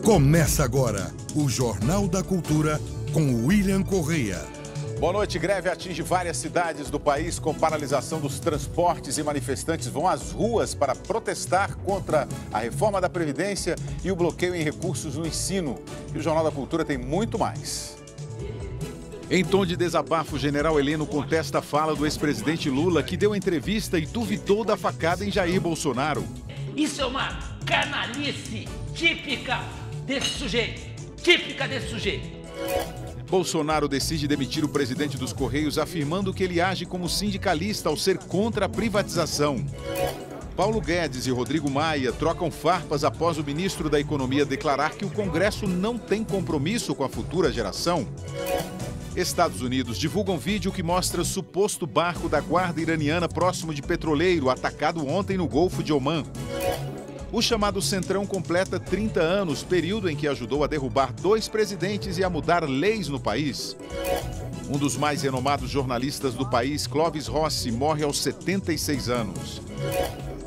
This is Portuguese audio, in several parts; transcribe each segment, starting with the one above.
Começa agora o Jornal da Cultura com William Correia. Boa noite. Greve atinge várias cidades do país com paralisação dos transportes e manifestantes vão às ruas para protestar contra a reforma da Previdência e o bloqueio em recursos no ensino. E o Jornal da Cultura tem muito mais. Em tom de desabafo, o general Heleno contesta a fala do ex-presidente Lula, que deu entrevista e duvidou da facada em Jair Bolsonaro. Isso é uma canalice típica desse sujeito. Bolsonaro decide demitir o presidente dos Correios, afirmando que ele age como sindicalista ao ser contra a privatização. Paulo Guedes e Rodrigo Maia trocam farpas após o ministro da Economia declarar que o Congresso não tem compromisso com a futura geração. Estados Unidos divulgam vídeo que mostra suposto barco da guarda iraniana próximo de petroleiro, atacado ontem no Golfo de Omã. O chamado Centrão completa 30 anos, período em que ajudou a derrubar 2 presidentes e a mudar leis no país. Um dos mais renomados jornalistas do país, Clóvis Rossi, morre aos 76 anos.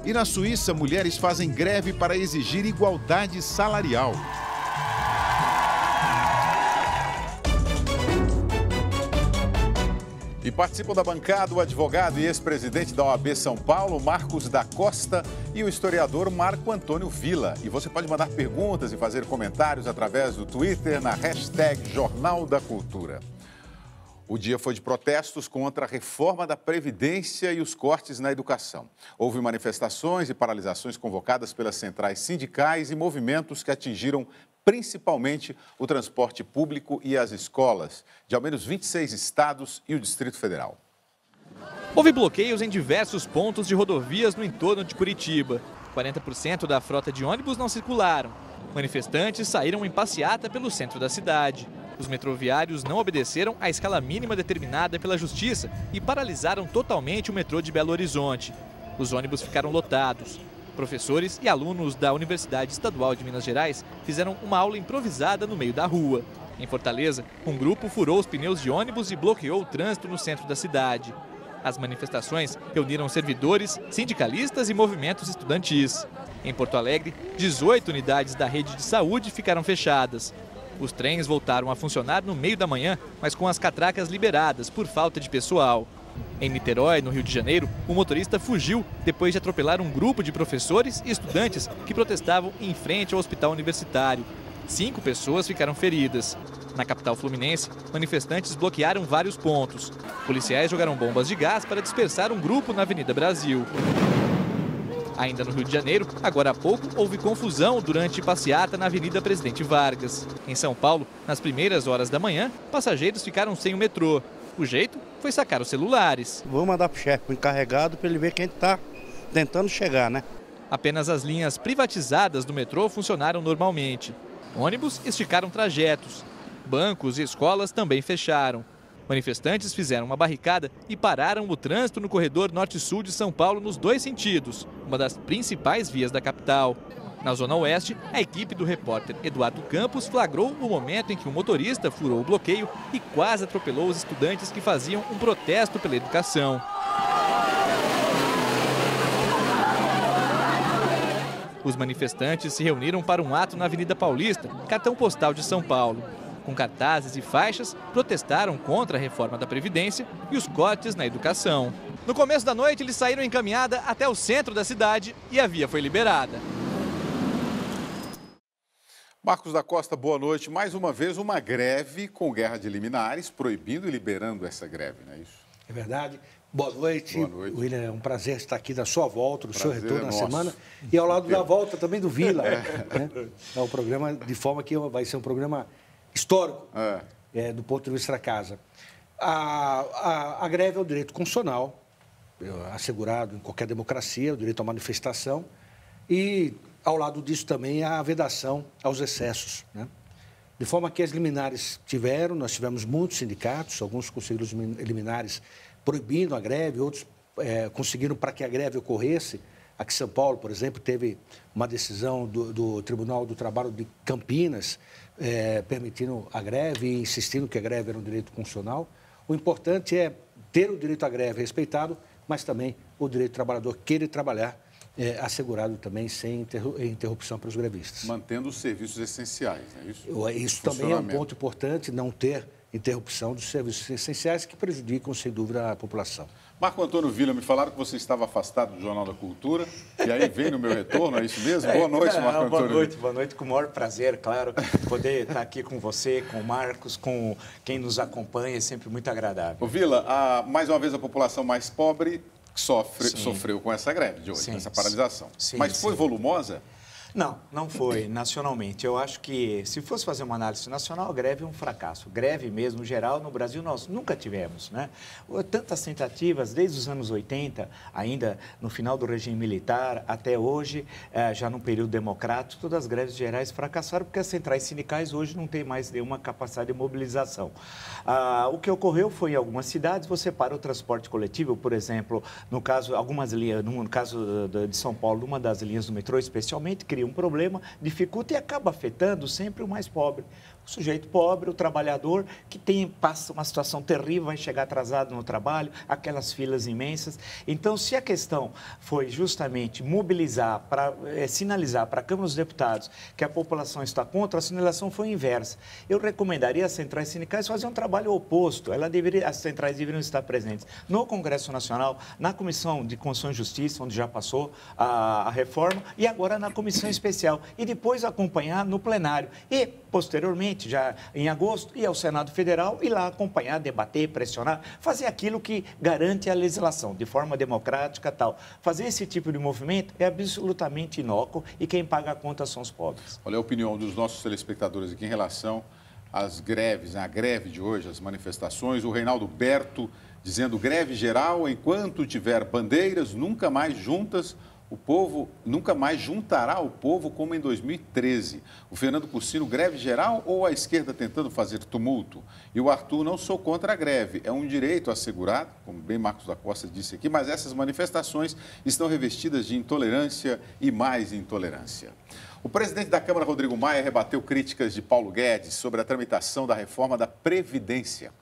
E na Suíça, mulheres fazem greve para exigir igualdade salarial. E participam da bancada o advogado e ex-presidente da OAB São Paulo, Marcos da Costa, e o historiador Marco Antônio Villa. E você pode mandar perguntas e fazer comentários através do Twitter na hashtag Jornal da Cultura. O dia foi de protestos contra a reforma da Previdência e os cortes na educação. Houve manifestações e paralisações convocadas pelas centrais sindicais e movimentos que atingiram principalmente o transporte público e as escolas, de ao menos 26 estados e o Distrito Federal. Houve bloqueios em diversos pontos de rodovias no entorno de Curitiba. 40% da frota de ônibus não circularam. Manifestantes saíram em passeata pelo centro da cidade. Os metroviários não obedeceram à escala mínima determinada pela Justiça e paralisaram totalmente o metrô de Belo Horizonte. Os ônibus ficaram lotados. Professores e alunos da Universidade Estadual de Minas Gerais fizeram uma aula improvisada no meio da rua. Em Fortaleza, um grupo furou os pneus de ônibus e bloqueou o trânsito no centro da cidade. As manifestações reuniram servidores, sindicalistas e movimentos estudantis. Em Porto Alegre, 18 unidades da rede de saúde ficaram fechadas. Os trens voltaram a funcionar no meio da manhã, mas com as catracas liberadas por falta de pessoal. Em Niterói, no Rio de Janeiro, o motorista fugiu depois de atropelar um grupo de professores e estudantes que protestavam em frente ao hospital universitário. 5 pessoas ficaram feridas. Na capital fluminense, manifestantes bloquearam vários pontos. Policiais jogaram bombas de gás para dispersar um grupo na Avenida Brasil. Ainda no Rio de Janeiro, agora há pouco, houve confusão durante passeata na Avenida Presidente Vargas. Em São Paulo, nas primeiras horas da manhã, passageiros ficaram sem o metrô. O jeito foi sacar os celulares. Vou mandar para o chefe, para o encarregado, para ele ver quem está tentando chegar, né? Apenas as linhas privatizadas do metrô funcionaram normalmente. Ônibus esticaram trajetos. Bancos e escolas também fecharam. Manifestantes fizeram uma barricada e pararam o trânsito no corredor norte-sul de São Paulo nos 2 sentidos, uma das principais vias da capital. Na Zona Oeste, a equipe do repórter Eduardo Campos flagrou o momento em que o motorista furou o bloqueio e quase atropelou os estudantes que faziam um protesto pela educação. Os manifestantes se reuniram para um ato na Avenida Paulista, cartão postal de São Paulo. Com cartazes e faixas, protestaram contra a reforma da Previdência e os cortes na educação. No começo da noite, eles saíram em caminhada até o centro da cidade e a via foi liberada. Marcos da Costa, boa noite. Mais uma vez, uma greve com guerra de liminares, proibindo e liberando essa greve, não é isso? É verdade. Boa noite. Boa noite. William, é um prazer estar aqui na sua volta, no seu retorno na nosso. semana. E ao lado da volta também do Vila. Né? É um programa de forma que vai ser um programa histórico, do ponto de vista da casa. A greve é um direito constitucional, assegurado em qualquer democracia, o direito à manifestação. E, ao lado disso, também a vedação aos excessos. Né? De forma que as liminares nós tivemos muitos sindicatos, alguns conseguiram liminares proibindo a greve, outros conseguiram para que a greve ocorresse. Aqui em São Paulo, por exemplo, teve uma decisão do Tribunal do Trabalho de Campinas permitindo a greve e insistindo que a greve era um direito constitucional. O importante é ter o direito à greve respeitado, mas também o direito do trabalhador querer trabalhar assegurado também sem interrupção para os grevistas. Mantendo os serviços essenciais, não é isso? Isso também é um ponto importante, não ter interrupção dos serviços essenciais que prejudicam, sem dúvida, a população. Marco Antônio Villa, me falaram que você estava afastado do Jornal da Cultura, e aí vem no meu retorno, é isso mesmo? Boa noite, Marco Antônio. Boa noite, com o maior prazer, claro, poder estar aqui com você, com o Marcos, com quem nos acompanha, é sempre muito agradável. Ô Villa, mais uma vez a população mais pobre sofreu com essa greve de hoje, com essa paralisação. Mas foi volumosa? Não, não foi nacionalmente. Eu acho que, se fosse fazer uma análise nacional, a greve é um fracasso. Greve mesmo, geral, no Brasil nós nunca tivemos, né? Tantas tentativas, desde os anos 80, ainda no final do regime militar, até hoje, já no período democrático, todas as greves gerais fracassaram, porque as centrais sindicais hoje não têm mais nenhuma capacidade de mobilização. O que ocorreu foi, em algumas cidades, você para o transporte coletivo, por exemplo, no caso, algumas linhas, no caso de São Paulo, uma das linhas do metrô, especialmente, cria um problema, dificulta e acaba afetando sempre o mais pobre. O sujeito pobre, o trabalhador, que passa uma situação terrível, vai chegar atrasado no trabalho, aquelas filas imensas. Então, se a questão foi justamente mobilizar, sinalizar para a Câmara dos Deputados que a população está contra, a sinalização foi inversa. Eu recomendaria às centrais sindicais fazer um trabalho oposto. As centrais deveriam estar presentes no Congresso Nacional, na Comissão de Constituição e Justiça, onde já passou a reforma, e agora na Comissão Especial. E depois acompanhar no plenário. E, posteriormente, já em agosto, ir ao Senado Federal e lá acompanhar, debater, pressionar, fazer aquilo que garante a legislação, de forma democrática e tal. Fazer esse tipo de movimento é absolutamente inócuo e quem paga a conta são os pobres. Olha a opinião dos nossos telespectadores aqui em relação às greves, a greve de hoje, as manifestações. O Reinaldo Berto dizendo: greve geral, enquanto tiver bandeiras, nunca mais juntará o povo como em 2013. O Fernando Cursino, greve geral ou a esquerda tentando fazer tumulto? E o Arthur: não sou contra a greve, é um direito assegurado, como bem Marcos da Costa disse aqui, mas essas manifestações estão revestidas de intolerância e mais intolerância. O presidente da Câmara, Rodrigo Maia, rebateu críticas de Paulo Guedes sobre a tramitação da reforma da Previdência.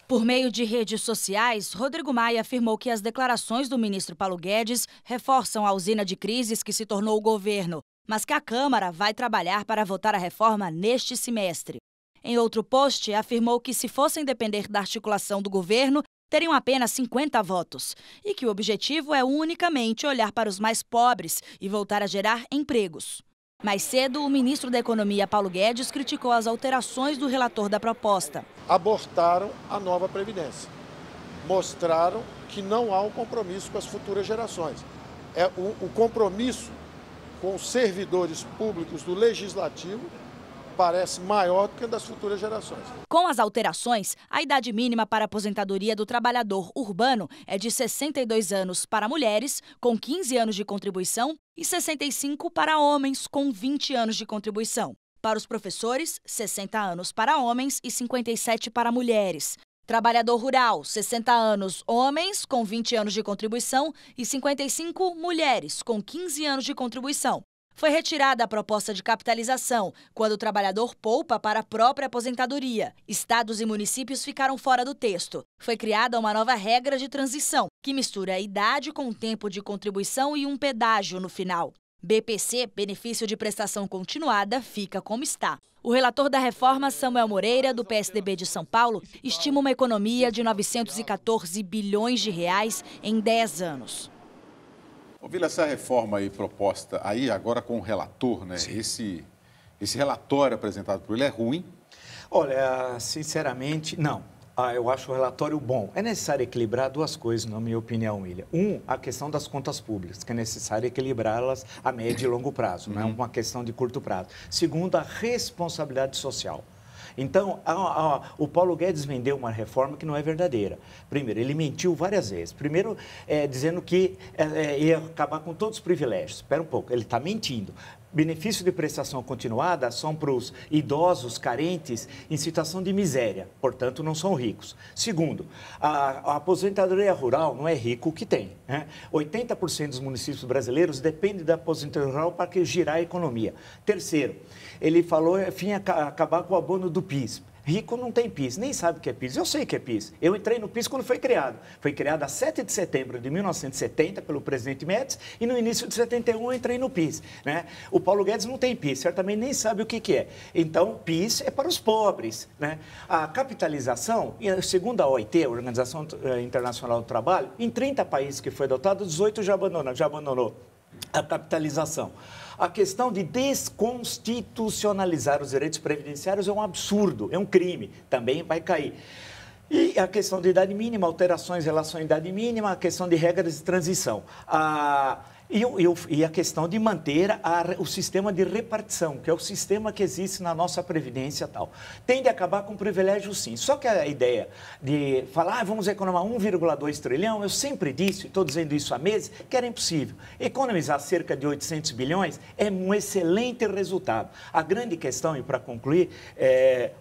Por meio de redes sociais, Rodrigo Maia afirmou que as declarações do ministro Paulo Guedes reforçam a usina de crises que se tornou o governo, mas que a Câmara vai trabalhar para votar a reforma neste semestre. Em outro post, afirmou que, se fossem depender da articulação do governo, teriam apenas 50 votos e que o objetivo é unicamente olhar para os mais pobres e voltar a gerar empregos. Mais cedo, o ministro da Economia, Paulo Guedes, criticou as alterações do relator da proposta. Abortaram a nova Previdência. Mostraram que não há um compromisso com as futuras gerações. O compromisso com os servidores públicos do Legislativo parece maior do que das futuras gerações. Com as alterações, a idade mínima para a aposentadoria do trabalhador urbano é de 62 anos para mulheres, com 15 anos de contribuição, e 65 para homens, com 20 anos de contribuição. Para os professores, 60 anos para homens e 57 para mulheres. Trabalhador rural, 60 anos homens, com 20 anos de contribuição, e 55 mulheres, com 15 anos de contribuição. Foi retirada a proposta de capitalização, quando o trabalhador poupa para a própria aposentadoria. Estados e municípios ficaram fora do texto. Foi criada uma nova regra de transição, que mistura a idade com o tempo de contribuição e um pedágio no final. BPC, benefício de prestação continuada, fica como está. O relator da reforma, Samuel Moreira, do PSDB de São Paulo, estima uma economia de 914 bilhões de reais em 10 anos. Vila, essa reforma aí proposta aí agora com o relator, né? Esse relatório apresentado por ele é ruim? Olha, sinceramente, não. Eu acho o relatório bom. É necessário equilibrar duas coisas, na minha opinião, William. A questão das contas públicas, que é necessário equilibrá-las a médio e longo prazo, não é uma questão de curto prazo. Segundo, a responsabilidade social. Então, o Paulo Guedes vendeu uma reforma que não é verdadeira. Primeiro, ele mentiu várias vezes. Primeiro, dizendo que ia acabar com todos os privilégios. Espera um pouco, ele está mentindo. Benefício de prestação continuada são para os idosos carentes em situação de miséria, portanto, não são ricos. Segundo, a aposentadoria rural não é rico o que tem, né? 80% dos municípios brasileiros dependem da aposentadoria rural para girar a economia. Terceiro, ele falou, enfim, acabar com o abono do PIS. Rico não tem PIS, nem sabe o que é PIS. Eu sei o que é PIS. Eu entrei no PIS quando foi criado. Foi criado a 7 de setembro de 1970 pelo presidente Médici e no início de 71 eu entrei no PIS. Né? O Paulo Guedes não tem PIS, certamente nem sabe o que é. Então, PIS é para os pobres. Né? A capitalização, segundo a OIT, a Organização Internacional do Trabalho, em 30 países que foi adotado, 18 já abandonou a capitalização. A questão de desconstitucionalizar os direitos previdenciários é um absurdo, é um crime, também vai cair. E a questão de idade mínima, alterações em relação à idade mínima, a questão de regras de transição. E a questão de manter o sistema de repartição, que é o sistema que existe na nossa Previdência e tal. Tem de acabar com o privilégio, sim. Só que a ideia de falar, vamos economizar 1,2 trilhão, eu sempre disse, e estou dizendo isso há meses, que era impossível. Economizar cerca de 800 bilhões é um excelente resultado. A grande questão, e para concluir,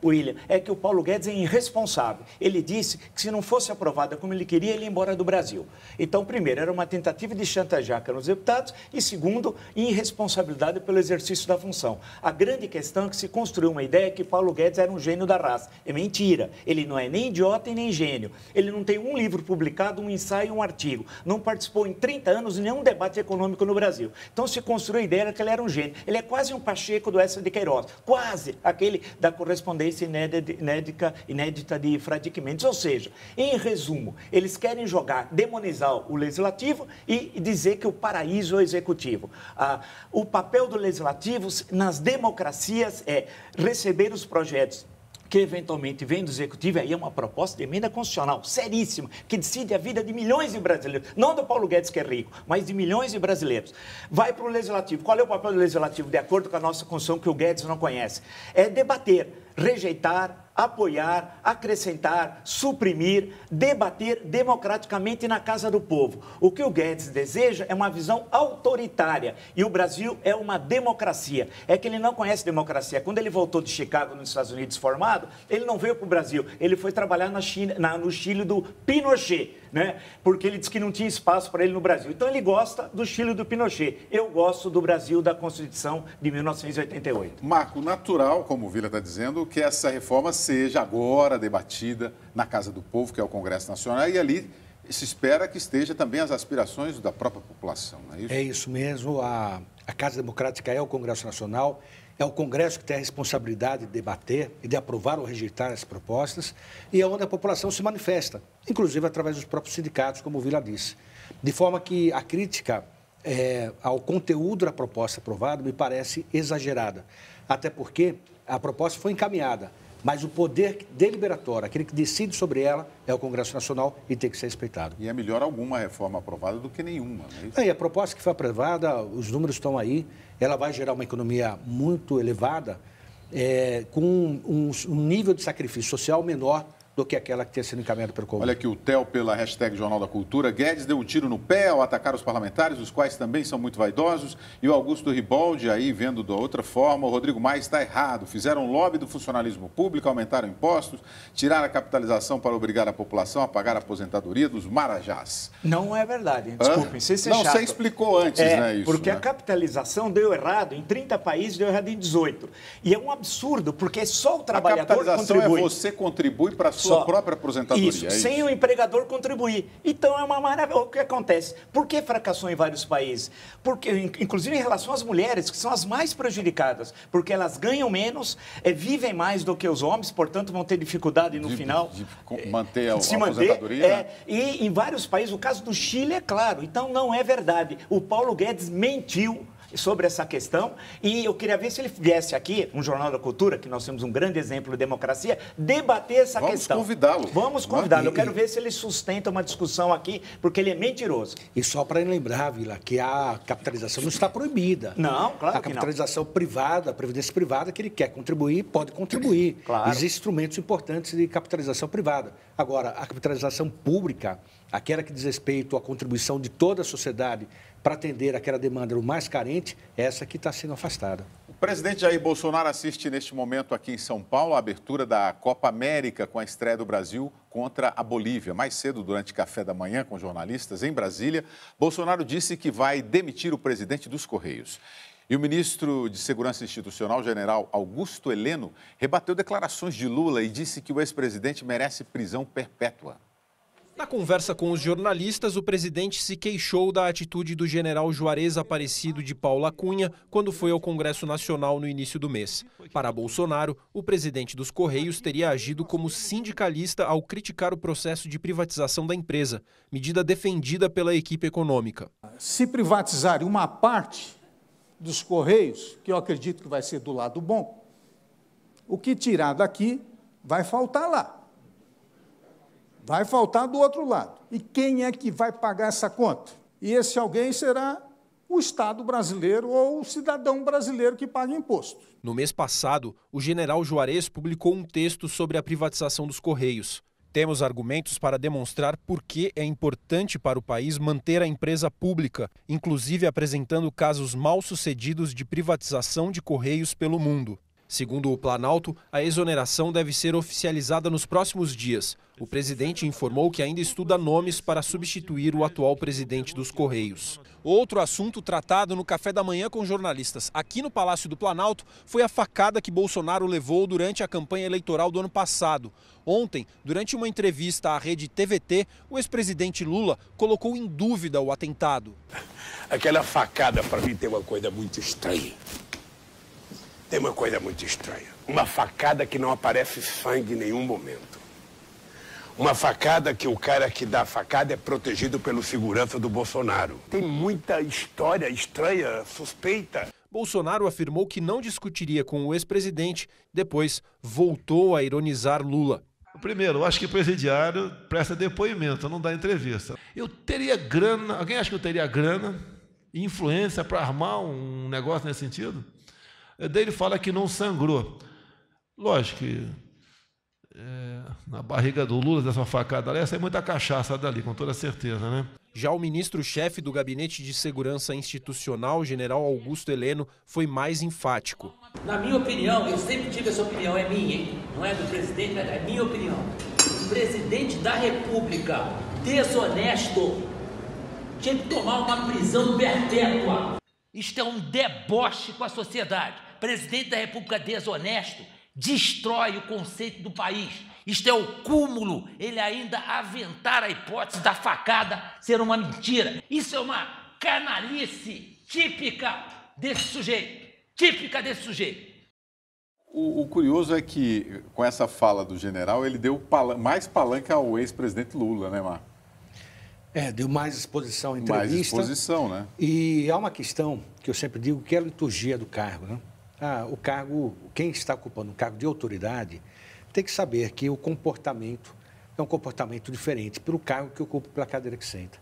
William, é que o Paulo Guedes é irresponsável. Ele disse que se não fosse aprovada como ele queria, ele ia embora do Brasil. Então, primeiro, era uma tentativa de chantagear os deputados e, segundo, irresponsabilidade pelo exercício da função. A grande questão é que se construiu uma ideia que Paulo Guedes era um gênio da raça. É mentira. Ele não é nem idiota e nem gênio. Ele não tem um livro publicado, um ensaio, um artigo. Não participou em 30 anos de nenhum debate econômico no Brasil. Então se construiu a ideia que ele era um gênio. Ele é quase um Pacheco do Eça de Queiroz. Quase aquele da correspondência inédita de Fradique Mendes. Ou seja, em resumo, eles querem demonizar o legislativo e dizer que o paraíso é o executivo. O papel do legislativo nas democracias é receber os projetos que eventualmente vem do Executivo, aí é uma proposta de emenda constitucional seríssima, que decide a vida de milhões de brasileiros, não do Paulo Guedes, que é rico, mas de milhões de brasileiros. Vai para o Legislativo. Qual é o papel do Legislativo, de acordo com a nossa Constituição, que o Guedes não conhece? É debater, rejeitar, apoiar, acrescentar, suprimir, debater democraticamente na casa do povo. O que o Guedes deseja é uma visão autoritária e o Brasil é uma democracia. É que ele não conhece democracia. Quando ele voltou de Chicago, nos Estados Unidos, formado, ele não veio para o Brasil. Ele foi trabalhar no Chile do Pinochet, né? Porque ele disse que não tinha espaço para ele no Brasil. Então ele gosta do Chile do Pinochet. Eu gosto do Brasil da Constituição de 1988. Marco, natural, como o Vila está dizendo, que essa reforma seja agora debatida na Casa do Povo, que é o Congresso Nacional, e ali se espera que esteja também as aspirações da própria população, não é isso? É isso mesmo. A Casa Democrática é o Congresso Nacional, é o Congresso que tem a responsabilidade de debater e de aprovar ou rejeitar as propostas, e é onde a população se manifesta, inclusive através dos próprios sindicatos, como o Vila disse. De forma que a crítica ao conteúdo da proposta aprovada me parece exagerada, até porque a proposta foi encaminhada, mas o poder deliberatório, aquele que decide sobre ela, é o Congresso Nacional e tem que ser respeitado. E é melhor alguma reforma aprovada do que nenhuma, não é isso? A proposta que foi aprovada, os números estão aí, ela vai gerar uma economia muito elevada, com um nível de sacrifício social menor do que aquela que tinha sido encaminhada pelo Congresso. Olha aqui o Theo pela hashtag Jornal da Cultura. Guedes deu um tiro no pé ao atacar os parlamentares, os quais também são muito vaidosos. E o Augusto Riboldi, aí vendo da outra forma, o Rodrigo Maia está errado. Fizeram lobby do funcionalismo público, aumentaram impostos, tiraram a capitalização para obrigar a população a pagar a aposentadoria dos marajás. Não é verdade. Desculpem, se Não, você explicou antes, né, isso? Porque né? A capitalização deu errado em 30 países, deu errado em 18. E é um absurdo, porque só o trabalhador contribui. A capitalização é você contribui para a sua própria aposentadoria. Isso, sem o empregador contribuir. Então, é uma maravilha. O que acontece? Por que fracassou em vários países? Porque, inclusive em relação às mulheres, que são as mais prejudicadas, porque elas ganham menos, vivem mais do que os homens, portanto, vão ter dificuldade no final de manter a aposentadoria. Né? E em vários países, o caso do Chile é claro. Então, não é verdade. O Paulo Guedes mentiu sobre essa questão, e eu queria ver se ele viesse aqui, um Jornal da Cultura, que nós temos um grande exemplo de democracia, debater essa questão. Vamos convidá-lo. Eu quero ver se ele sustenta uma discussão aqui, porque ele é mentiroso. E só para lembrar, Vila, que a capitalização não está proibida. Não, claro que não. A capitalização privada, a previdência privada, que ele quer contribuir, pode contribuir. Claro. Existem instrumentos importantes de capitalização privada. Agora, a capitalização pública, aquela que diz respeito à contribuição de toda a sociedade para atender aquela demanda do mais carente, essa que está sendo afastada. O presidente Jair Bolsonaro assiste neste momento aqui em São Paulo a abertura da Copa América com a estreia do Brasil contra a Bolívia. Mais cedo, durante café da manhã com jornalistas em Brasília, Bolsonaro disse que vai demitir o presidente dos Correios. E o ministro de Segurança Institucional, general Augusto Heleno, rebateu declarações de Lula e disse que o ex-presidente merece prisão perpétua. Na conversa com os jornalistas, o presidente se queixou da atitude do general Juarez Aparecido de Paula Cunha quando foi ao Congresso Nacional no início do mês. Para Bolsonaro, o presidente dos Correios teria agido como sindicalista ao criticar o processo de privatização da empresa, medida defendida pela equipe econômica. Se privatizarem uma parte dos Correios, que eu acredito que vai ser do lado bom, o que tirar daqui vai faltar lá. Vai faltar do outro lado. E quem é que vai pagar essa conta? E esse alguém será o Estado brasileiro ou o cidadão brasileiro que paga imposto. No mês passado, o general Juarez publicou um texto sobre a privatização dos Correios. Temos argumentos para demonstrar por que é importante para o país manter a empresa pública, inclusive apresentando casos mal-sucedidos de privatização de Correios pelo mundo. Segundo o Planalto, a exoneração deve ser oficializada nos próximos dias. O presidente informou que ainda estuda nomes para substituir o atual presidente dos Correios. Outro assunto tratado no café da manhã com jornalistas aqui no Palácio do Planalto foi a facada que Bolsonaro levou durante a campanha eleitoral do ano passado. Ontem, durante uma entrevista à rede TVT, o ex-presidente Lula colocou em dúvida o atentado. Aquela facada, para mim, tem uma coisa muito estranha. Tem uma coisa muito estranha. Uma facada que não aparece sangue em nenhum momento. Uma facada que o cara que dá a facada é protegido pelo segurança do Bolsonaro. Tem muita história estranha, suspeita. Bolsonaro afirmou que não discutiria com o ex-presidente, depois voltou a ironizar Lula. Primeiro, eu acho que o presidiário presta depoimento, não dá entrevista. Eu teria grana, alguém acha que eu teria grana e influência para armar um negócio nesse sentido? Daí ele fala que não sangrou. Lógico que na barriga do Lula, dessa facada ali, sai muita cachaça dali, com toda certeza, né? Já o ministro-chefe do Gabinete de Segurança Institucional, general Augusto Heleno, foi mais enfático. Na minha opinião, eu sempre tive essa opinião, é minha, hein? Não é do presidente, é minha opinião. O presidente da República desonesto tinha que tomar uma prisão perpétua. Isto é um deboche com a sociedade. Presidente da República desonesto destrói o conceito do país. Isto é o cúmulo, ele ainda aventar a hipótese da facada ser uma mentira. Isso é uma canalice típica desse sujeito. Típica desse sujeito. O curioso é que, com essa fala do general, ele deu mais palanque ao ex-presidente Lula, né, Mar? Deu mais exposição, entrevista. Mais exposição, né? E há uma questão que eu sempre digo, que é a liturgia do cargo, né? O cargo, quem está ocupando um cargo de autoridade, tem que saber que o comportamento é um comportamento diferente pelo cargo que ocupa, pela cadeira que senta.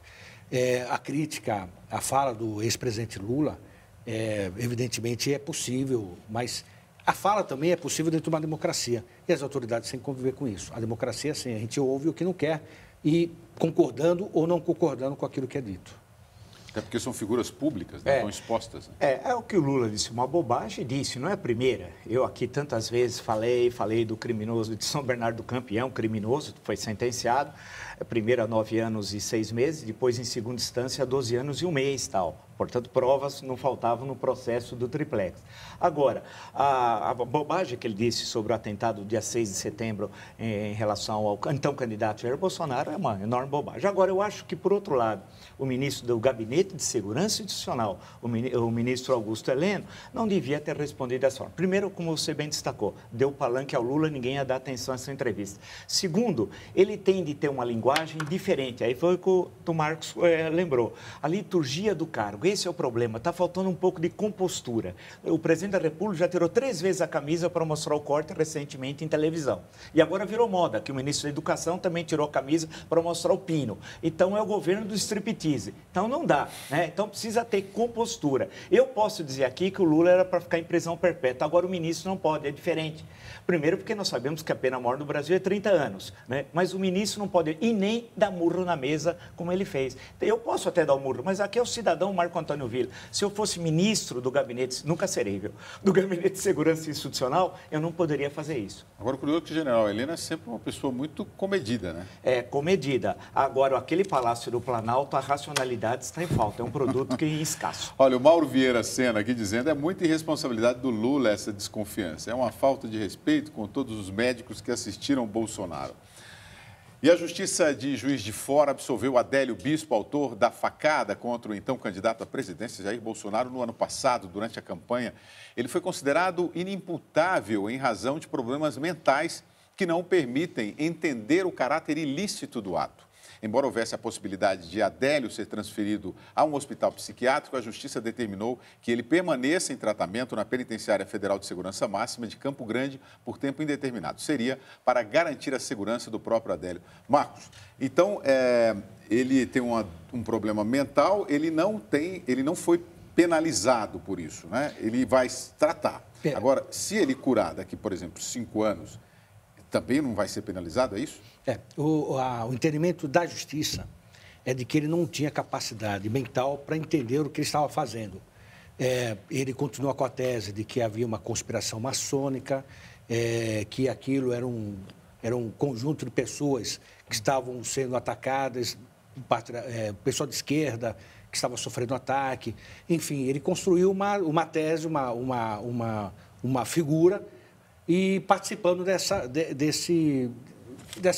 A crítica, a fala do ex-presidente Lula, evidentemente é possível, mas a fala também é possível dentro de uma democracia. E as autoridades têm que conviver com isso. A democracia, assim, a gente ouve o que não quer e concordando ou não concordando com aquilo que é dito. Até porque são figuras públicas, né? Estão expostas. Né? É o que o Lula disse, uma bobagem disse, não é a primeira. Eu aqui tantas vezes falei do criminoso de São Bernardo do Campo, é um criminoso, foi sentenciado, primeiro a 9 anos e 6 meses, depois em segunda instância a 12 anos e 1 mês, tal. Portanto, provas não faltavam no processo do triplex. Agora, a bobagem que ele disse sobre o atentado do dia 6 de setembro em relação ao então candidato Jair Bolsonaro é uma enorme bobagem. Agora, eu acho que, por outro lado, o ministro do Gabinete de Segurança Institucional, o ministro Augusto Heleno, não devia ter respondido dessa forma. Primeiro, como você bem destacou, deu palanque ao Lula, ninguém ia dar atenção a essa entrevista. Segundo, ele tem de ter uma linguagem diferente. Aí foi o que o Marcos lembrou. A liturgia do cargo. Esse é o problema, está faltando um pouco de compostura. O presidente da República já tirou 3 vezes a camisa para mostrar o corte recentemente em televisão. E agora virou moda, que o ministro da Educação também tirou a camisa para mostrar o pino. Então é o governo do striptease. Então não dá, né? Então precisa ter compostura. Eu posso dizer aqui que o Lula era para ficar em prisão perpétua, agora o ministro não pode, é diferente. Primeiro porque nós sabemos que a pena maior no Brasil é 30 anos, né? Mas o ministro não pode. E e nem dar murro na mesa, como ele fez. Eu posso até dar um murro, mas aqui é o cidadão Marco Antônio Villa. Se eu fosse ministro do gabinete, nunca serei, viu? Do Gabinete de Segurança Institucional, eu não poderia fazer isso. Agora, o curioso é que o general Heleno é sempre uma pessoa muito comedida, né? É, comedida. Agora, aquele Palácio do Planalto, a racionalidade está em falta. É um produto que é escasso. Olha, o Mauro Vieira Sena aqui dizendo é muita irresponsabilidade do Lula essa desconfiança. É uma falta de respeito com todos os médicos que assistiram Bolsonaro. E a Justiça de Juiz de Fora absolveu Adélio Bispo, autor da facada contra o então candidato à presidência Jair Bolsonaro no ano passado, durante a campanha. Ele foi considerado inimputável em razão de problemas mentais que não permitem entender o caráter ilícito do ato. Embora houvesse a possibilidade de Adélio ser transferido a um hospital psiquiátrico, a Justiça determinou que ele permaneça em tratamento na Penitenciária Federal de Segurança Máxima de Campo Grande por tempo indeterminado. Seria para garantir a segurança do próprio Adélio. Marcos, então, ele tem um problema mental, ele não foi penalizado por isso, né? Ele vai se tratar. Agora, se ele curar daqui, por exemplo, 5 anos, também não vai ser penalizado, é isso? O entendimento da Justiça é de que ele não tinha capacidade mental para entender o que ele estava fazendo. Ele continua com a tese de que havia uma conspiração maçônica, que aquilo era um conjunto de pessoas que estavam sendo atacadas, pessoal de esquerda que estava sofrendo ataque. Enfim, ele construiu uma tese, uma figura e participando dessa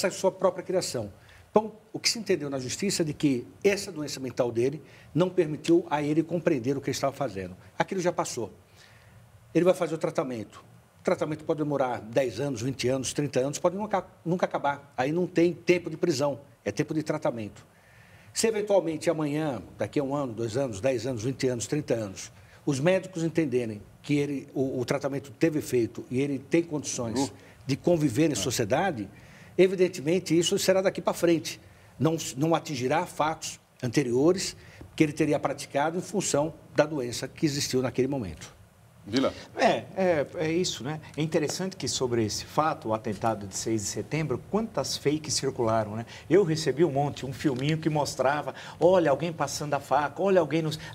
sua própria criação. Então, o que se entendeu na Justiça é de que essa doença mental dele não permitiu a ele compreender o que ele estava fazendo. Aquilo já passou. Ele vai fazer o tratamento. O tratamento pode demorar 10 anos, 20 anos, 30 anos, pode nunca acabar. Aí não tem tempo de prisão, é tempo de tratamento. Se eventualmente amanhã, daqui a 1 ano, 2 anos, 10 anos, 20 anos, 30 anos, os médicos entenderem que o tratamento teve efeito e ele tem condições de conviver em sociedade, evidentemente isso será daqui para frente. Não atingirá fatos anteriores que ele teria praticado em função da doença que existiu naquele momento. Vila? É isso, né? É interessante que sobre esse fato, o atentado de 6 de setembro, quantas fakes circularam, né? Eu recebi um filminho que mostrava, olha, alguém passando a faca, olha,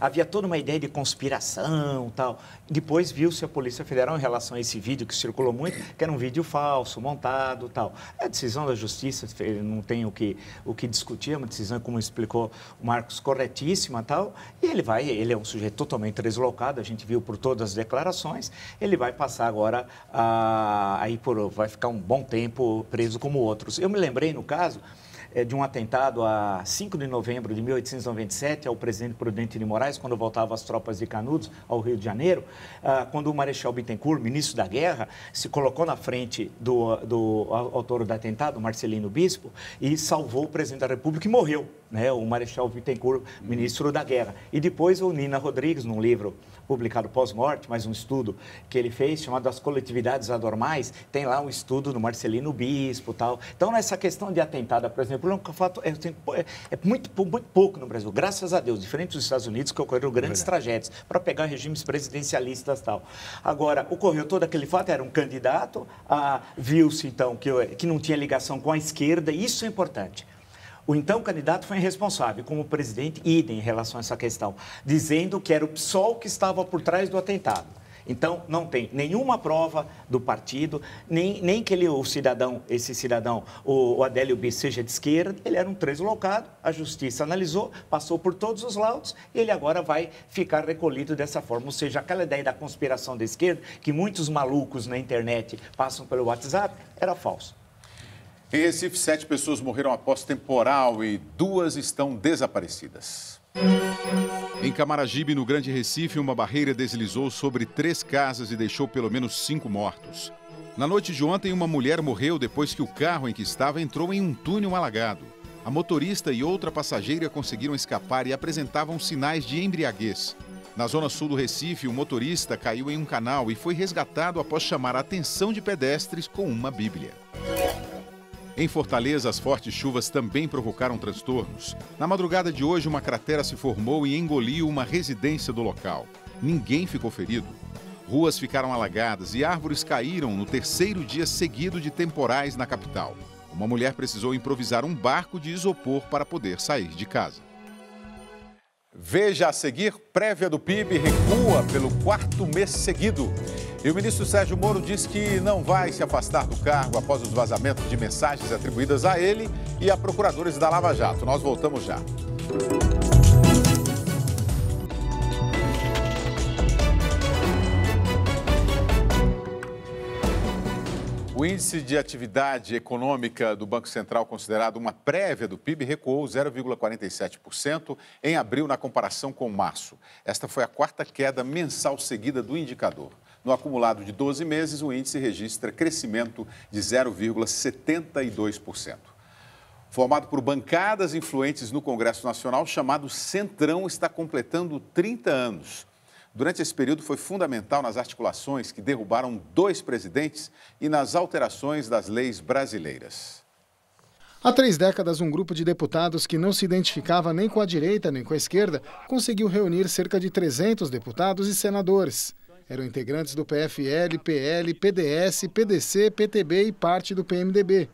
havia toda uma ideia de conspiração e tal. Depois viu-se a Polícia Federal em relação a esse vídeo que circulou muito, que era um vídeo falso, montado e tal. É a decisão da Justiça, não tem o que discutir, é uma decisão, como explicou o Marcos, corretíssima e tal. E ele é um sujeito totalmente deslocado, a gente viu por todas as declarações, ele vai passar agora, vai ficar um bom tempo preso como outros. Eu me lembrei, no caso, de um atentado a 5 de novembro de 1897 ao presidente Prudente de Moraes, quando voltavam as tropas de Canudos ao Rio de Janeiro, quando o Marechal Bittencourt, ministro da Guerra, se colocou na frente do autor do atentado, Marcelino Bispo, e salvou o presidente da República e morreu, né? O Marechal Bittencourt, ministro da Guerra. E depois o Nina Rodrigues, num livro publicado pós-morte, mais um estudo que ele fez, chamado As Coletividades Anormais, tem lá um estudo do Marcelino Bispo e tal. Então, nessa questão de atentado, por exemplo, é muito pouco no Brasil, graças a Deus, diferente dos Estados Unidos, que ocorreram grandes tragédias para pegar regimes presidencialistas e tal. Agora, ocorreu todo aquele fato, era um candidato, viu-se então que não tinha ligação com a esquerda, e isso é importante. O então candidato foi irresponsável, como presidente, idem em relação a essa questão, dizendo que era o PSOL que estava por trás do atentado. Então, não tem nenhuma prova do partido, nem que esse cidadão, o Adélio Bispo, seja de esquerda. Ele era um deslocado, a Justiça analisou, passou por todos os laudos e ele agora vai ficar recolhido dessa forma. Ou seja, aquela ideia da conspiração da esquerda, que muitos malucos na internet passam pelo WhatsApp, era falso. Em Recife, 7 pessoas morreram após temporal e 2 estão desaparecidas. Em Camaragibe, no Grande Recife, uma barreira deslizou sobre 3 casas e deixou pelo menos 5 mortos. Na noite de ontem, uma mulher morreu depois que o carro em que estava entrou em um túnel alagado. A motorista e outra passageira conseguiram escapar e apresentavam sinais de embriaguez. Na zona sul do Recife, o motorista caiu em um canal e foi resgatado após chamar a atenção de pedestres com uma bíblia. Em Fortaleza, as fortes chuvas também provocaram transtornos. Na madrugada de hoje, uma cratera se formou e engoliu uma residência do local. Ninguém ficou ferido. Ruas ficaram alagadas e árvores caíram no 3º dia seguido de temporais na capital. Uma mulher precisou improvisar um barco de isopor para poder sair de casa. Veja a seguir, prévia do PIB recua pelo 4º mês seguido. E o ministro Sérgio Moro diz que não vai se afastar do cargo após os vazamentos de mensagens atribuídas a ele e a procuradores da Lava Jato. Nós voltamos já. O índice de atividade econômica do Banco Central, considerado uma prévia do PIB, recuou 0,47% em abril na comparação com março. Esta foi a 4ª queda mensal seguida do indicador. No acumulado de 12 meses, o índice registra crescimento de 0,72%. Formado por bancadas influentes no Congresso Nacional, o chamado Centrão está completando 30 anos. Durante esse período, foi fundamental nas articulações que derrubaram 2 presidentes e nas alterações das leis brasileiras. Há 3 décadas, um grupo de deputados que não se identificava nem com a direita nem com a esquerda conseguiu reunir cerca de 300 deputados e senadores. Eram integrantes do PFL, PL, PDS, PDC, PTB e parte do PMDB.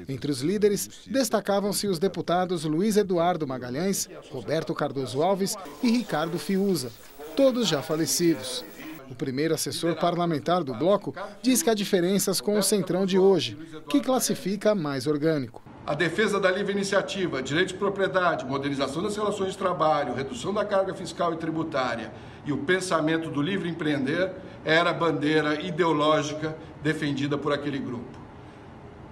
Entre os líderes, destacavam-se os deputados Luiz Eduardo Magalhães, Roberto Cardoso Alves e Ricardo Fiuza, todos já falecidos. O primeiro assessor parlamentar do bloco diz que há diferenças com o Centrão de hoje, que classifica mais orgânico. A defesa da livre iniciativa, direito de propriedade, modernização das relações de trabalho, redução da carga fiscal e tributária e o pensamento do livre empreender era a bandeira ideológica defendida por aquele grupo.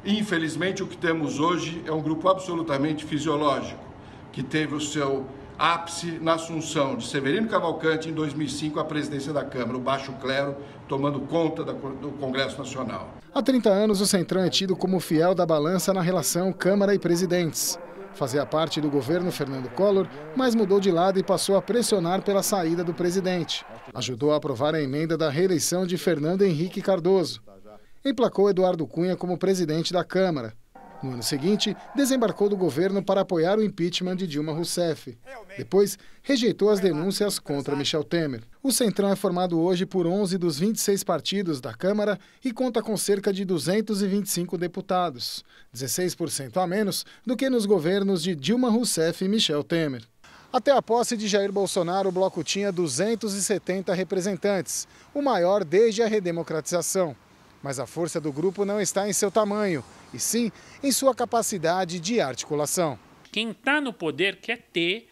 Infelizmente, o que temos hoje é um grupo absolutamente fisiológico, que teve o seu ápice na assunção de Severino Cavalcante em 2005 à presidência da Câmara, o baixo clero tomando conta do Congresso Nacional. Há 30 anos, o Centrão é tido como fiel da balança na relação Câmara e presidentes. Fazia parte do governo Fernando Collor, mas mudou de lado e passou a pressionar pela saída do presidente. Ajudou a aprovar a emenda da reeleição de Fernando Henrique Cardoso. Emplacou Eduardo Cunha como presidente da Câmara. No ano seguinte, desembarcou do governo para apoiar o impeachment de Dilma Rousseff. Depois, rejeitou as denúncias contra Michel Temer. O Centrão é formado hoje por 11 dos 26 partidos da Câmara e conta com cerca de 225 deputados, 16% a menos do que nos governos de Dilma Rousseff e Michel Temer. Até a posse de Jair Bolsonaro, o bloco tinha 270 representantes, o maior desde a redemocratização. Mas a força do grupo não está em seu tamanho, e sim em sua capacidade de articulação. Quem está no poder quer ter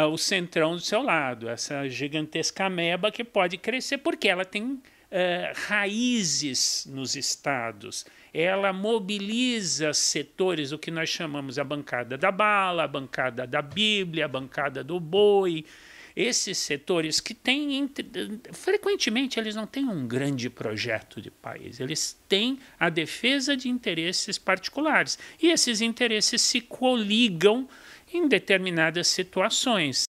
o Centrão do seu lado, essa gigantesca ameba que pode crescer, porque ela tem raízes nos estados. Ela mobiliza setores, o que nós chamamos a bancada da bala, a bancada da Bíblia, a bancada do boi. Esses setores que têm, frequentemente, eles não têm um grande projeto de país, eles têm a defesa de interesses particulares. E esses interesses se coligam em determinadas situações.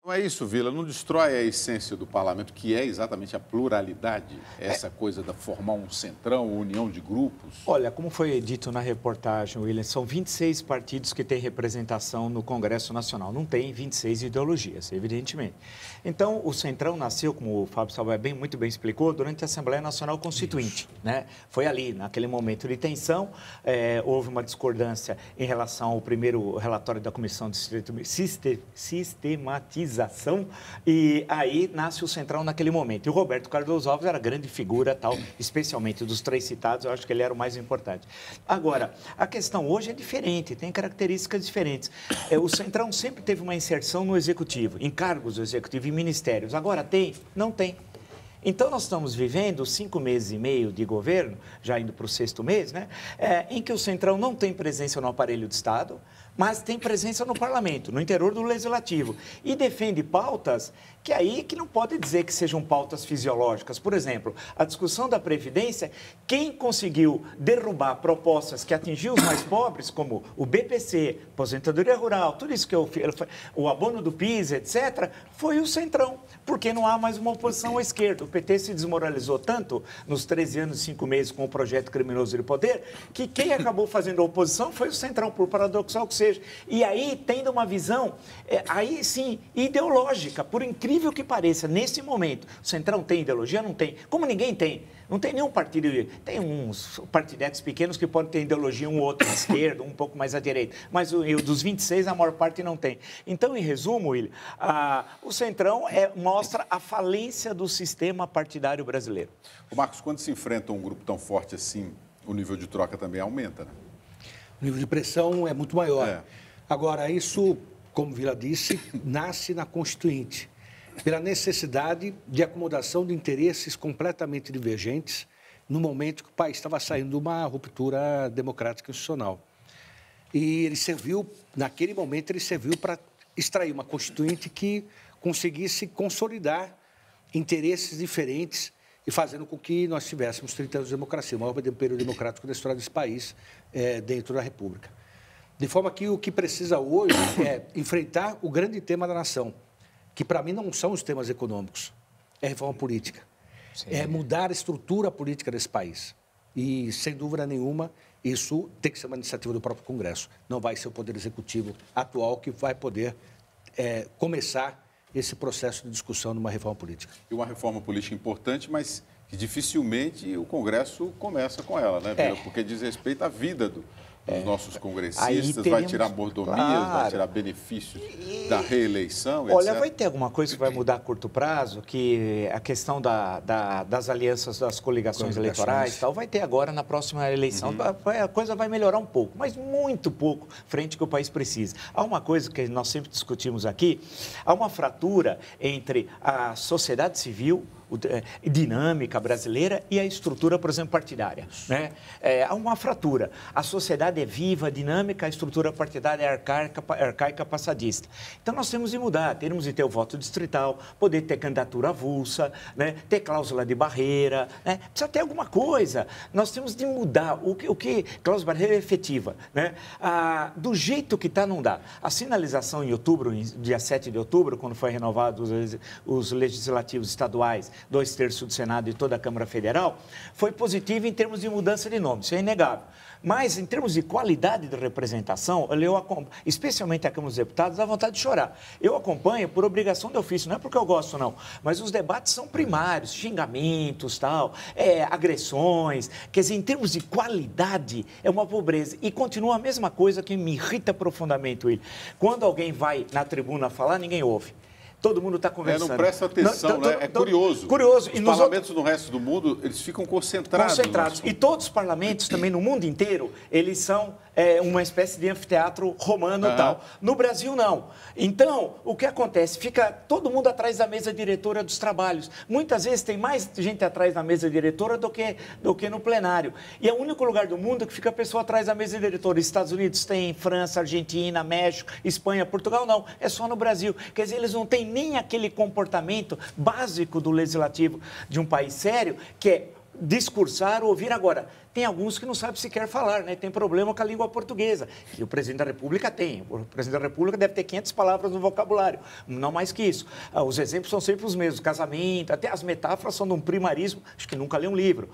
Não é isso, Vila, não destrói a essência do parlamento, que é exatamente a pluralidade, essa coisa de formar um centrão, união de grupos? Olha, como foi dito na reportagem, William, são 26 partidos que têm representação no Congresso Nacional. Não tem 26 ideologias, evidentemente. Então, o Centrão nasceu, como o Fábio Salvador muito bem explicou, durante a Assembleia Nacional Constituinte, né? Foi ali, naquele momento de tensão, houve uma discordância em relação ao primeiro relatório da Comissão de Sistematização, e aí nasce o Centrão naquele momento. E o Roberto Cardoso Alves era a grande figura, tal, especialmente dos 3 citados, eu acho que ele era o mais importante. Agora, a questão hoje é diferente, tem características diferentes. O Centrão sempre teve uma inserção no Executivo, em cargos do Executivo e ministérios. Agora tem? Não tem. Então, nós estamos vivendo 5 meses e meio de governo, já indo para o 6º mês, né? Em que o Centrão não tem presença no aparelho de Estado, mas tem presença no parlamento, no interior do legislativo, e defende pautas que não pode dizer que sejam pautas fisiológicas. Por exemplo, a discussão da Previdência, quem conseguiu derrubar propostas que atingiam os mais pobres, como o BPC, aposentadoria rural, tudo isso que o abono do PIS, etc., foi o Centrão, porque não há mais uma oposição à esquerda. O PT se desmoralizou tanto nos 13 anos e 5 meses com o projeto criminoso de poder, que quem acabou fazendo a oposição foi o Centrão, por paradoxal que seja. seja. E aí, tendo uma visão, aí sim, ideológica, por incrível que pareça, nesse momento. O Centrão tem ideologia? Não tem. Como ninguém tem. Não tem nenhum partido. Tem uns partidetes pequenos que podem ter ideologia, um outro à esquerda, um pouco mais à direita. Mas dos 26, a maior parte não tem. Então, em resumo, William, o Centrão mostra a falência do sistema partidário brasileiro. O Marcos, quando se enfrenta um grupo tão forte assim, o nível de troca também aumenta, né? O nível de pressão é muito maior. Agora, isso, como Vila disse, nasce na Constituinte, pela necessidade de acomodação de interesses completamente divergentes no momento que o país estava saindo de uma ruptura democrática institucional. E ele serviu, naquele momento, ele serviu para extrair uma Constituinte que conseguisse consolidar interesses diferentes e fazendo com que nós tivéssemos 30 anos de democracia, o maior período democrático da história desse país dentro da República. De forma que o que precisa hoje é enfrentar o grande tema da nação, que para mim não são os temas econômicos, é a reforma política. Sim. É mudar a estrutura política desse país. E, sem dúvida nenhuma, isso tem que ser uma iniciativa do próprio Congresso. Não vai ser o Poder Executivo atual que vai poder começar esse processo de discussão numa reforma política. E uma reforma política importante, mas que dificilmente o Congresso começa com ela, né, Vila? Porque diz respeito à vida dos nossos congressistas, vai tirar mordomias, vai tirar benefícios da reeleição, Olha, etc. Vai ter alguma coisa que vai mudar a curto prazo, que a questão das alianças, das coligações eleitorais e tal, vai ter agora na próxima eleição. A coisa vai melhorar um pouco, mas muito pouco, frente ao que o país precisa. Há uma coisa que nós sempre discutimos aqui, há uma fratura entre a sociedade civil, dinâmica brasileira e a estrutura, por exemplo, partidária. Né? Há uma fratura. A sociedade é viva, dinâmica, a estrutura partidária é arcaica, passadista. Então, nós temos de mudar, temos de ter o voto distrital, poder ter candidatura avulsa, né? Ter cláusula de barreira, né? Precisa ter alguma coisa. Nós temos de mudar o que cláusula de barreira é efetiva. Né? Do jeito que está, não dá. A sinalização em outubro, dia 7 de outubro, quando foi renovado os legislativos estaduais, 2/3 do Senado e toda a Câmara Federal, foi positivo em termos de mudança de nome, isso é inegável. Mas, em termos de qualidade de representação, eu acompanho, especialmente a Câmara dos Deputados, dá vontade de chorar. Eu acompanho por obrigação de ofício, não é porque eu gosto, não. Mas os debates são primários, xingamentos, tal, agressões. Quer dizer, em termos de qualidade, é uma pobreza. E continua a mesma coisa que me irrita profundamente, Will. Quando alguém vai na tribuna falar, ninguém ouve. Todo mundo está conversando. Não presta atenção, né? É curioso. Curioso. Os parlamentos no resto do mundo, eles ficam concentrados. E todos os parlamentos, também no mundo inteiro, eles são uma espécie de anfiteatro romano e tal. No Brasil, não. Então, o que acontece? Fica todo mundo atrás da mesa diretora dos trabalhos. Muitas vezes tem mais gente atrás da mesa diretora do que no plenário. E é o único lugar do mundo que fica a pessoa atrás da mesa diretora. Estados Unidos tem, França, Argentina, México, Espanha, Portugal, não. É só no Brasil. Quer dizer, eles não têm nem aquele comportamento básico do legislativo de um país sério, que é discursar, ouvir. Agora, tem alguns que não sabem sequer falar, né? Tem problema com a língua portuguesa. E o presidente da República tem. O presidente da República deve ter 500 palavras no vocabulário, não mais que isso. Os exemplos são sempre os mesmos. Casamento, até as metáforas são de um primarismo, acho que nunca lê um livro.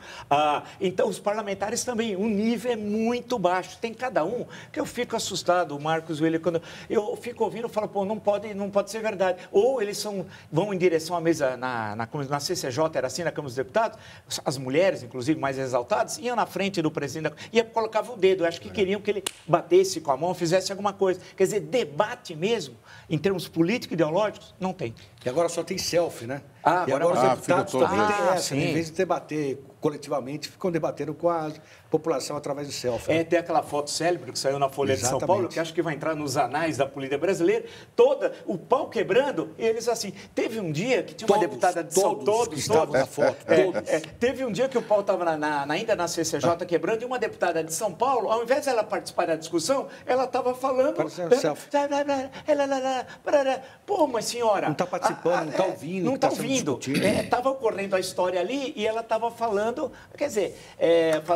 Então, os parlamentares também, o nível é muito baixo. Tem cada um que eu fico assustado, o Marcos, o William, quando eu fico ouvindo, eu falo, pô, não pode ser verdade. Ou eles vão em direção à mesa, na CCJ, era assim, na Câmara dos Deputados, as mulheres, inclusive, mais exaltadas, iam na frente do presidente, e colocava o dedo. Eu acho que queriam que ele batesse com a mão, fizesse alguma coisa. Quer dizer, debate mesmo, em termos político-ideológicos, não tem. E agora só tem selfie, né? E agora os deputados também têm essa. Sim. Em vez de debater coletivamente, ficam debatendo com a população através do selfie. Tem aquela foto célebre que saiu na Folha de São Paulo, que acho que vai entrar nos anais da política brasileira, o pau quebrando, e eles assim, teve um dia que tinha uma deputada de São Paulo, que estavam na foto, teve um dia que o pau estava ainda na CCJ quebrando, e uma deputada de São Paulo, ao invés de ela participar da discussão, ela estava falando... Parecendo selfie. Pô, mas senhora... Não está participando, não está ouvindo. Não está ouvindo. Estava ocorrendo a história ali e ela estava falando, quer dizer,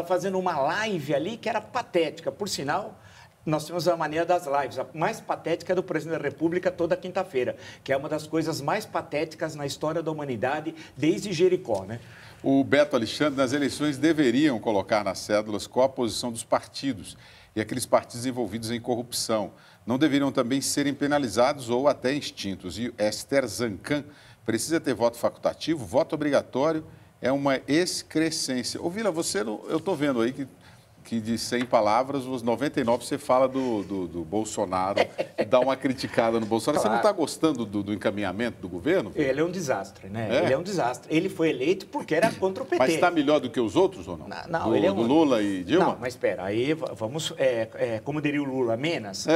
fazendo uma live ali que era patética. Por sinal, nós temos a maneira das lives. A mais patética é do presidente da República toda quinta-feira, que é uma das coisas mais patéticas na história da humanidade desde Jericó, né? O Beto Alexandre, nas eleições, deveriam colocar nas cédulas qual a posição dos partidos e aqueles partidos envolvidos em corrupção não deveriam também serem penalizados ou até extintos. E Esther Zancan precisa ter voto facultativo, voto obrigatório é uma excrescência. Ô, Vila, você, eu estou vendo aí que de 100 palavras, os 99 você fala do Bolsonaro e dá uma criticada no Bolsonaro. Claro. Você não está gostando do encaminhamento do governo? Ele é um desastre, né? Ele é um desastre. Ele foi eleito porque era contra o PT. Mas está melhor do que os outros ou não? Não, ele é do Lula e Dilma? Não, mas espera, aí vamos, como diria o Lula, menos.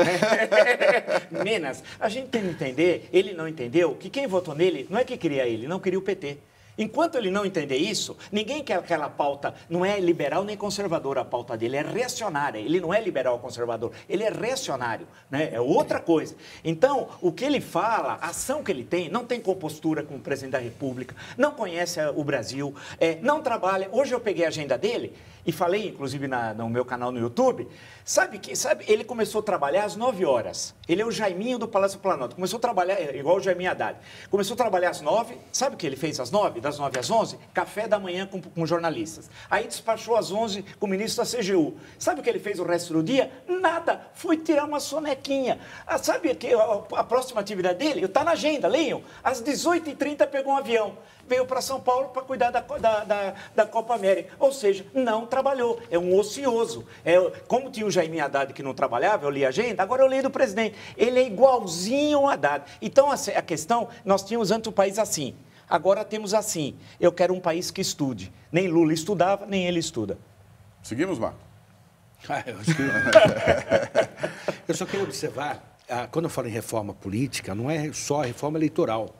Menos. A gente tem que entender, ele não entendeu que quem votou nele não é que queria ele, não queria o PT. Enquanto ele não entender isso, ninguém quer aquela pauta, não é liberal nem conservadora a pauta dele, é reacionária. Ele não é liberal ou conservador, ele é reacionário, né? É outra coisa. Então, o que ele fala, a ação que ele tem, não tem compostura com o presidente da República, não conhece o Brasil, não trabalha. Hoje eu peguei a agenda dele e falei, inclusive, no meu canal no YouTube, sabe, ele começou a trabalhar às 9 horas. Ele é o Jaiminho do Palácio Planalto. Começou a trabalhar, igual o Jaiminho Haddad. Começou a trabalhar às 9, sabe o que ele fez às 9? Das 9 às 11? Café da manhã com jornalistas. Aí despachou às 11 com o ministro da CGU. Sabe o que ele fez o resto do dia? Nada. Foi tirar uma sonequinha. Sabe que a próxima atividade dele? Está na agenda, leiam. Às 18h30 pegou um avião. Veio para São Paulo para cuidar da Copa América. Ou seja, não trabalhou. É um ocioso. Como tinha o Jaiminho Haddad que não trabalhava, eu li a agenda, agora eu li do presidente. Ele é igualzinho ao Haddad. Então, a questão, nós tínhamos antes o país assim. Agora temos assim. Eu quero um país que estude. Nem Lula estudava, nem ele estuda. Seguimos, Marco? Eu só queria observar, quando eu falo em reforma política, não é só a reforma eleitoral.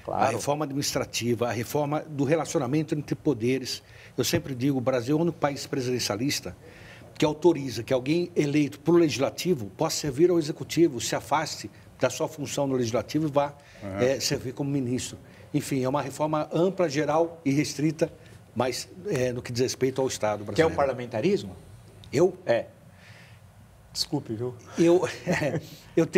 Claro. A reforma administrativa, a reforma do relacionamento entre poderes. Eu sempre digo, o Brasil é o único país presidencialista que autoriza que alguém eleito para o legislativo possa servir ao executivo, se afaste da sua função no legislativo e vá servir como ministro. Enfim, é uma reforma ampla, geral e restrita, mas no que diz respeito ao Estado brasileiro. Que é o parlamentarismo? Eu? Desculpe, viu? Eu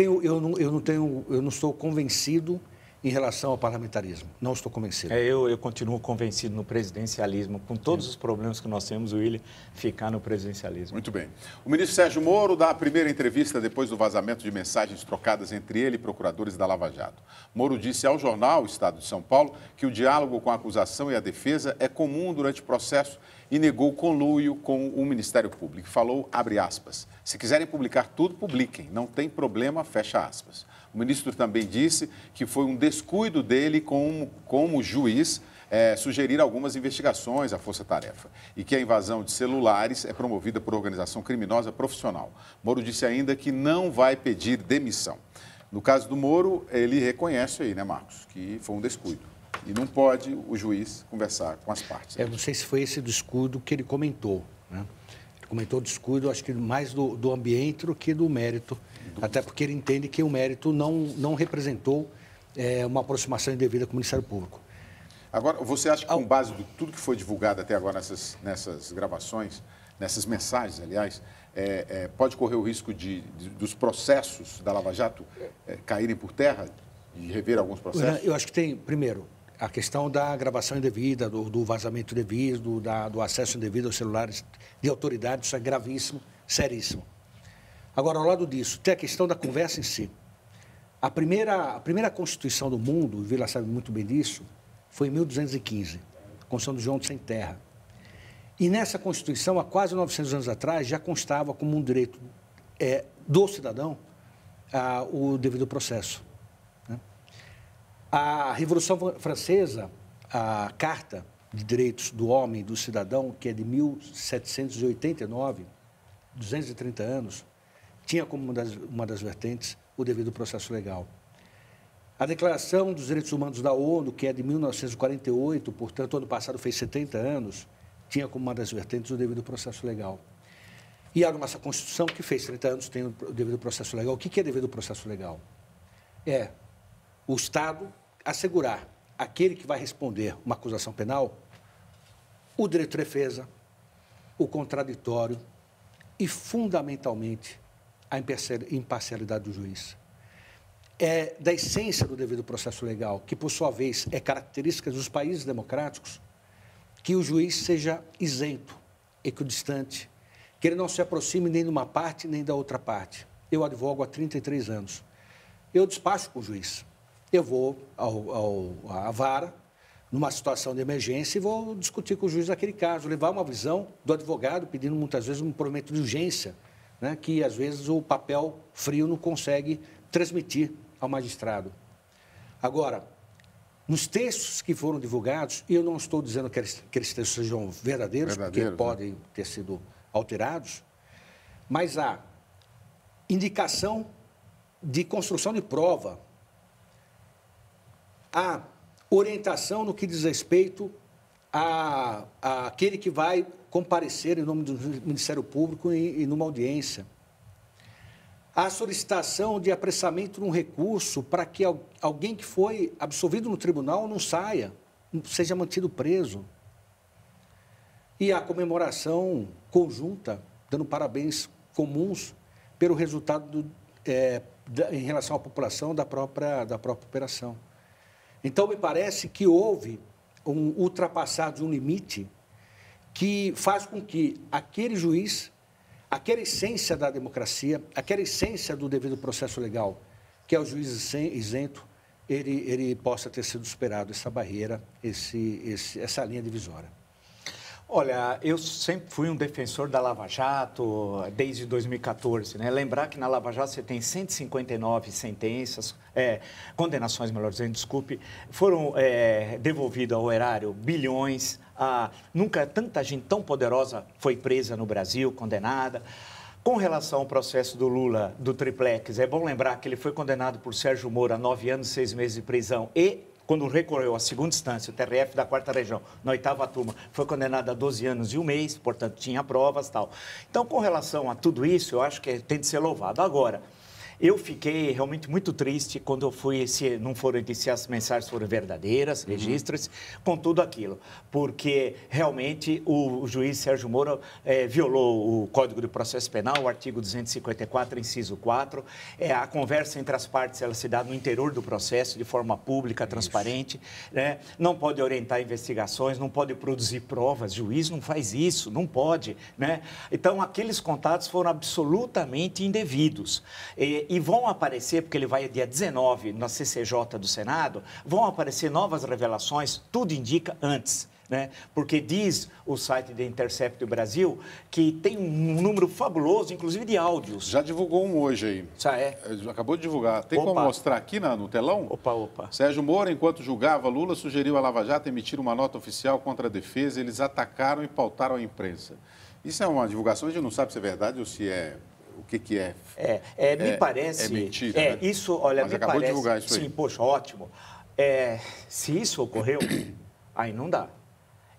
não estou convencido em relação ao parlamentarismo. Não estou convencido. Eu continuo convencido no presidencialismo. Com todos os problemas que nós temos, William, ficar no presidencialismo. Muito bem. O ministro Sérgio Moro dá a primeira entrevista depois do vazamento de mensagens trocadas entre ele e procuradores da Lava Jato. Moro disse ao jornal Estado de São Paulo que o diálogo com a acusação e a defesa é comum durante o processo e negou conluio com o Ministério Público. Falou, abre aspas, se quiserem publicar tudo, publiquem, não tem problema, fecha aspas. O ministro também disse que foi um descuido dele como juiz sugerir algumas investigações à força-tarefa e que a invasão de celulares é promovida por organização criminosa profissional. Moro disse ainda que não vai pedir demissão. No caso do Moro, ele reconhece aí, né, Marcos, que foi um descuido. E não pode o juiz conversar com as partes. Eu não sei se foi esse descuido que ele comentou, né? Ele comentou o descuido, acho que mais do ambiente do que do mérito, até porque ele entende que o mérito não representou uma aproximação indevida com o Ministério Público. Agora, você acha que com base de tudo que foi divulgado até agora nessas gravações, nessas mensagens, aliás, pode correr o risco dos processos da Lava Jato caírem por terra e rever alguns processos? Eu acho que tem, primeiro, a questão da gravação indevida, do vazamento indevido, do acesso indevido aos celulares de autoridade, isso é gravíssimo, seríssimo. Agora, ao lado disso, tem a questão da conversa em si. A primeira Constituição do mundo, o Vila sabe muito bem disso, foi em 1215, a Constituição do João Sem Terra. E nessa Constituição, há quase 900 anos atrás, já constava como um direito do cidadão o devido processo. Né? A Revolução Francesa, a Carta de Direitos do Homem e do Cidadão, que é de 1789, 230 anos, tinha como uma das vertentes o devido processo legal. A Declaração dos Direitos Humanos da ONU, que é de 1948, portanto, ano passado fez 70 anos, tinha como uma das vertentes o devido processo legal. E a nossa Constituição, que fez 30 anos, tem o devido processo legal. O que é devido processo legal? É o Estado assegurar aquele que vai responder uma acusação penal o direito de defesa, o contraditório e, fundamentalmente, a imparcialidade do juiz. É da essência do devido processo legal, que, por sua vez, é característica dos países democráticos, que o juiz seja isento, equidistante, que ele não se aproxime nem de uma parte nem da outra parte. Eu advogo há 33 anos. Eu despacho com o juiz. Eu vou à vara, numa situação de emergência, e vou discutir com o juiz naquele caso, levar uma visão do advogado, pedindo muitas vezes um provimento de urgência, né, que às vezes o papel frio não consegue transmitir ao magistrado. Agora, nos textos que foram divulgados, e eu não estou dizendo que eles textos sejam verdadeiros, porque podem ter sido alterados, mas há indicação de construção de prova, há orientação no que diz respeito àquele que vai comparecer em nome do Ministério Público e numa audiência. Há solicitação de apressamento de um recurso para que alguém que foi absolvido no tribunal não saia, seja mantido preso. E a comemoração conjunta, dando parabéns comuns pelo resultado em relação à população da própria operação. Então, me parece que houve um ultrapassar de um limite que faz com que aquele juiz, aquela essência da democracia, aquela essência do devido processo legal, que é o juiz isento, ele possa ter sido superado, essa barreira, essa linha divisória. Olha, eu sempre fui um defensor da Lava Jato desde 2014, né? Lembrar que na Lava Jato você tem 159 sentenças, condenações, melhor dizendo, desculpe, foram devolvidas ao erário bilhões, nunca tanta gente tão poderosa foi presa no Brasil, condenada. Com relação ao processo do Lula, do triplex, é bom lembrar que ele foi condenado por Sérgio Moro a 9 anos e 6 meses de prisão e, quando recorreu à segunda instância, o TRF da 4ª Região, na 8ª turma, foi condenado a 12 anos e 1 mês, portanto, tinha provas e tal. Então, com relação a tudo isso, eu acho que tem de ser louvado. Agora, eu fiquei realmente muito triste quando eu fui, se não foram se as mensagens foram verdadeiras, registros, com tudo aquilo, porque realmente o juiz Sérgio Moro violou o Código de Processo Penal, o artigo 254, inciso 4, a conversa entre as partes, ela se dá no interior do processo, de forma pública, transparente, né? Não pode orientar investigações, não pode produzir provas, juiz não faz isso, não pode, né? Então, aqueles contatos foram absolutamente indevidos. E vão aparecer, porque ele vai dia 19 na CCJ do Senado, vão aparecer novas revelações, tudo indica antes, né? Porque diz o site da Intercept Brasil que tem um número fabuloso, inclusive de áudios. Já divulgou um hoje aí. Já é? Acabou de divulgar. Tem como mostrar aqui no telão? Opa. Sérgio Moro, enquanto julgava Lula, sugeriu à Lava Jato emitir uma nota oficial contra a defesa. Eles atacaram e pautaram a imprensa. Isso é uma divulgação, a gente não sabe se é verdade ou se é... O que é? Me parece... É mentira, né? Isso, olha, mas me acabou parece... de divulgar isso aí. Sim, poxa, ótimo. Se isso ocorreu, aí não dá.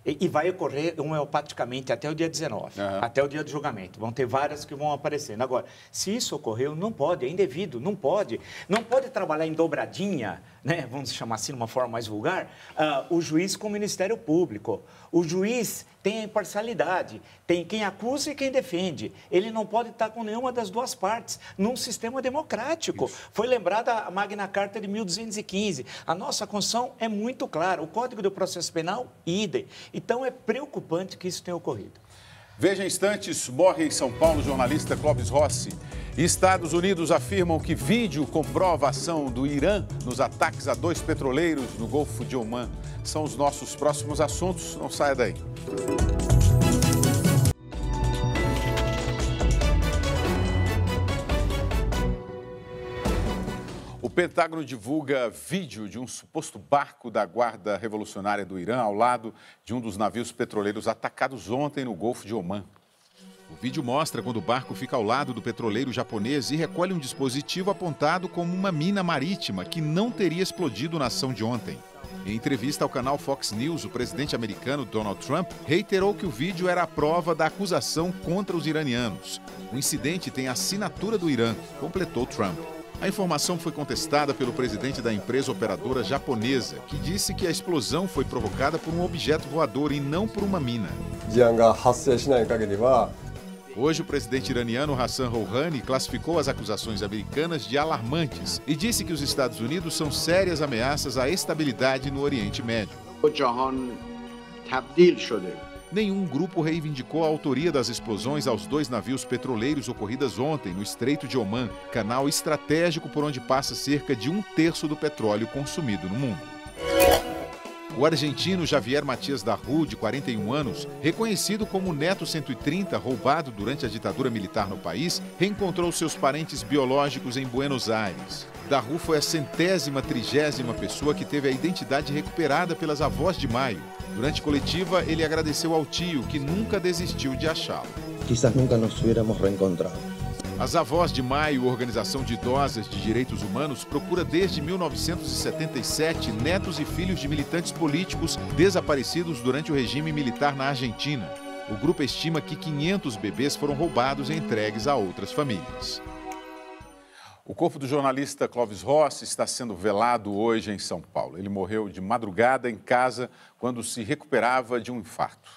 E vai ocorrer homeopaticamente até o dia 19, até o dia do julgamento. Vão ter várias que vão aparecendo. Agora, se isso ocorreu, não pode, é indevido, não pode. Não pode trabalhar em dobradinha, né? Vamos chamar assim de uma forma mais vulgar, o juiz com o Ministério Público. O juiz tem a imparcialidade, tem quem acusa e quem defende. Ele não pode estar com nenhuma das duas partes, num sistema democrático. Isso. Foi lembrada a Magna Carta de 1215. A nossa Constituição é muito clara. O Código do Processo Penal, idem. Então, é preocupante que isso tenha ocorrido. Veja instantes, morre em São Paulo o jornalista Clóvis Rossi. Estados Unidos afirmam que vídeo comprova a ação do Irã nos ataques a 2 petroleiros no Golfo de Omã. São os nossos próximos assuntos, não saia daí. O Pentágono divulga vídeo de um suposto barco da Guarda Revolucionária do Irã ao lado de um dos navios petroleiros atacados ontem no Golfo de Omã. O vídeo mostra quando o barco fica ao lado do petroleiro japonês e recolhe um dispositivo apontado como uma mina marítima que não teria explodido na ação de ontem. Em entrevista ao canal Fox News, o presidente americano Donald Trump reiterou que o vídeo era a prova da acusação contra os iranianos. O incidente tem a assinatura do Irã, completou Trump. A informação foi contestada pelo presidente da empresa operadora japonesa, que disse que a explosão foi provocada por um objeto voador e não por uma mina. Hoje, o presidente iraniano Hassan Rouhani classificou as acusações americanas de alarmantes e disse que os Estados Unidos são sérias ameaças à estabilidade no Oriente Médio. nenhum grupo reivindicou a autoria das explosões aos 2 navios petroleiros ocorridas ontem no Estreito de Omã, canal estratégico por onde passa cerca de 1/3 do petróleo consumido no mundo. O argentino Javier Matias Darru, de 41 anos, reconhecido como o neto 130 roubado durante a ditadura militar no país, reencontrou seus parentes biológicos em Buenos Aires. Darru foi a 130ª pessoa que teve a identidade recuperada pelas avós de Maio. Durante coletiva, ele agradeceu ao tio, que nunca desistiu de achá-lo. Quizás nunca nos hubiéramos reencontrado. As Avós de Maio, organização de idosas de direitos humanos, procura desde 1977 netos e filhos de militantes políticos desaparecidos durante o regime militar na Argentina. O grupo estima que 500 bebês foram roubados e entregues a outras famílias. O corpo do jornalista Clóvis Rossi está sendo velado hoje em São Paulo. Ele morreu de madrugada em casa quando se recuperava de um infarto.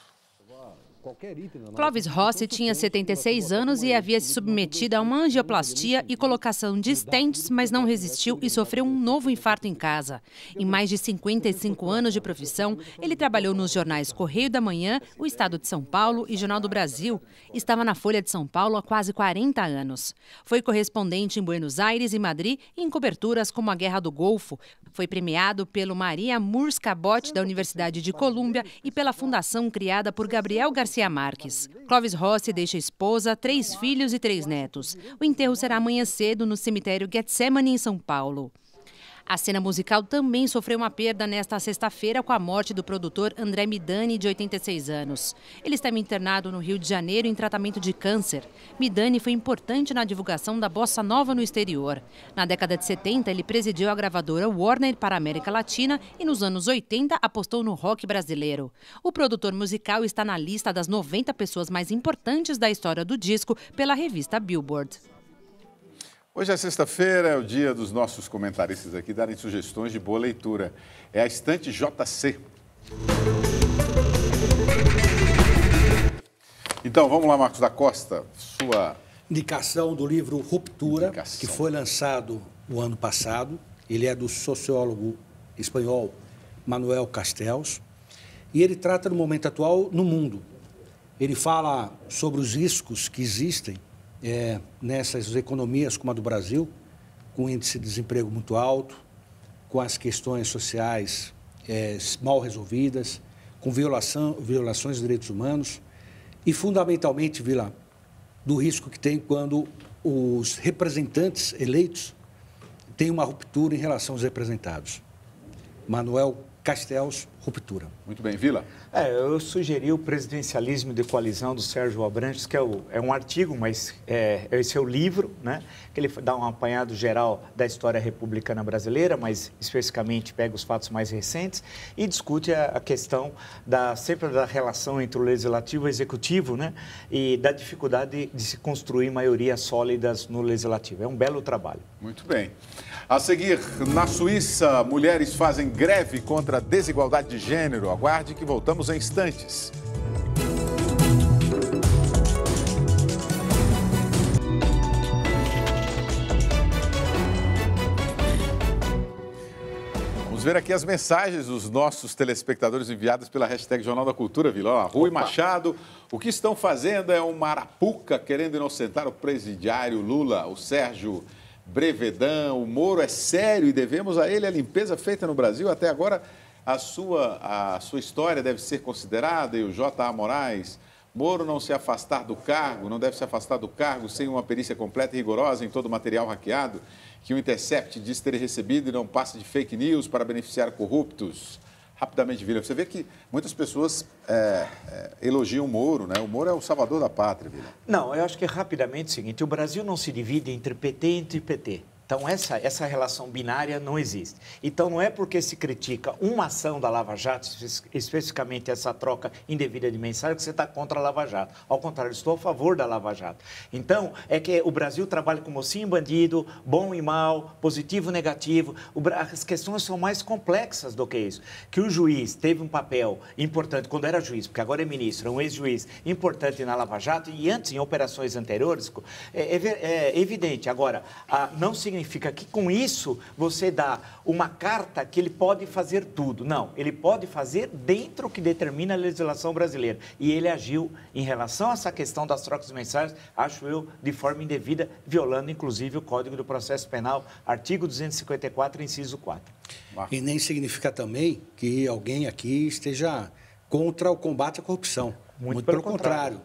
Clóvis Rossi tinha 76 anos e havia se submetido a uma angioplastia e colocação de stents, mas não resistiu e sofreu um novo infarto em casa. Em mais de 55 anos de profissão, ele trabalhou nos jornais Correio da Manhã, O Estado de São Paulo e Jornal do Brasil. Estava na Folha de São Paulo há quase 40 anos. Foi correspondente em Buenos Aires e Madrid e em coberturas como a Guerra do Golfo. Foi premiado pelo Maria Moores Cabot, da Universidade de Colômbia, e pela fundação criada por Gabriel Garcia Marques. Clóvis Rossi deixa esposa, 3 filhos e 3 netos. O enterro será amanhã cedo no cemitério Getsemani, em São Paulo. A cena musical também sofreu uma perda nesta sexta-feira com a morte do produtor André Midani, de 86 anos. Ele estava internado no Rio de Janeiro em tratamento de câncer. Midani foi importante na divulgação da bossa nova no exterior. Na década de 70, ele presidiu a gravadora Warner para a América Latina e nos anos 80 apostou no rock brasileiro. O produtor musical está na lista das 90 pessoas mais importantes da história do disco pela revista Billboard. Hoje é sexta-feira, é o dia dos nossos comentaristas aqui darem sugestões de boa leitura. É a Estante JC. Então, vamos lá, Marcos da Costa, sua indicação do livro Ruptura, que foi lançado o ano passado. Ele é do sociólogo espanhol Manuel Castells e ele trata do momento atual no mundo. Ele fala sobre os riscos que existem nessas economias como a do Brasil, com índice de desemprego muito alto, com as questões sociais mal resolvidas, com violações de direitos humanos e, fundamentalmente, Vila, do risco que tem quando os representantes eleitos têm uma ruptura em relação aos representados. Manuel Castells, Ruptura. Muito bem, Vila. Eu sugeri o Presidencialismo de Coalizão do Sérgio Abrantes, que é um artigo, mas esse é o livro, né? Que ele dá um apanhado geral da história republicana brasileira, mas especificamente pega os fatos mais recentes e discute a questão sempre da relação entre o legislativo e o executivo, né? E da dificuldade de se construir maiorias sólidas no legislativo. É um belo trabalho. Muito bem. A seguir, na Suíça, mulheres fazem greve contra a desigualdade de gênero. Aguarde que voltamos em instantes. Vamos ver aqui as mensagens dos nossos telespectadores enviadas pela hashtag Jornal da Cultura, Vila. Rui Machado, o que estão fazendo é uma arapuca querendo inocentar o presidiário Lula, o Sérgio Brevedan. O Moro é sério e devemos a ele a limpeza feita no Brasil. Até agora, a sua história deve ser considerada. E o J.A. Moraes, Moro não se afastar do cargo, não deve se afastar do cargo sem uma perícia completa e rigorosa em todo o material hackeado que o Intercept diz ter recebido e não passa de fake news para beneficiar corruptos. Rapidamente, Vila, você vê que muitas pessoas elogiam o Moro, né? O Moro é o salvador da pátria, Vila. Não, eu acho que rapidamente é o seguinte, o Brasil não se divide entre PT e anti-PT. Então, essa relação binária não existe. Então, não é porque se critica uma ação da Lava Jato, especificamente essa troca indevida de mensagem, que você está contra a Lava Jato. Ao contrário, estou a favor da Lava Jato. Então, é que o Brasil trabalha com mocinho e bandido, bom e mal, positivo e negativo. As questões são mais complexas do que isso. Que o juiz teve um papel importante, quando era juiz, porque agora é ministro, é um ex-juiz importante na Lava Jato, e antes, em operações anteriores, é evidente. Agora, não significa significa que com isso você dá uma carta que ele pode fazer tudo. Não, ele pode fazer dentro do que determina a legislação brasileira. E ele agiu em relação a essa questão das trocas de mensagens, acho eu, de forma indevida, violando inclusive o Código do Processo Penal, artigo 254, inciso 4. E nem significa também que alguém aqui esteja contra o combate à corrupção. Muito pelo contrário.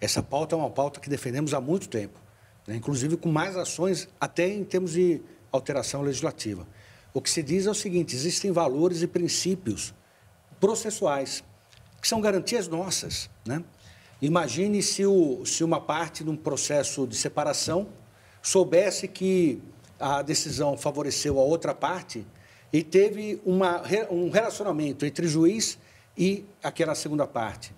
Essa pauta é uma pauta que defendemos há muito tempo, né? Inclusive com mais ações até em termos de alteração legislativa. O que se diz é o seguinte, existem valores e princípios processuais, que são garantias nossas, né? Imagine se uma parte de um processo de separação soubesse que a decisão favoreceu a outra parte e teve um relacionamento entre juiz e aquela segunda parte.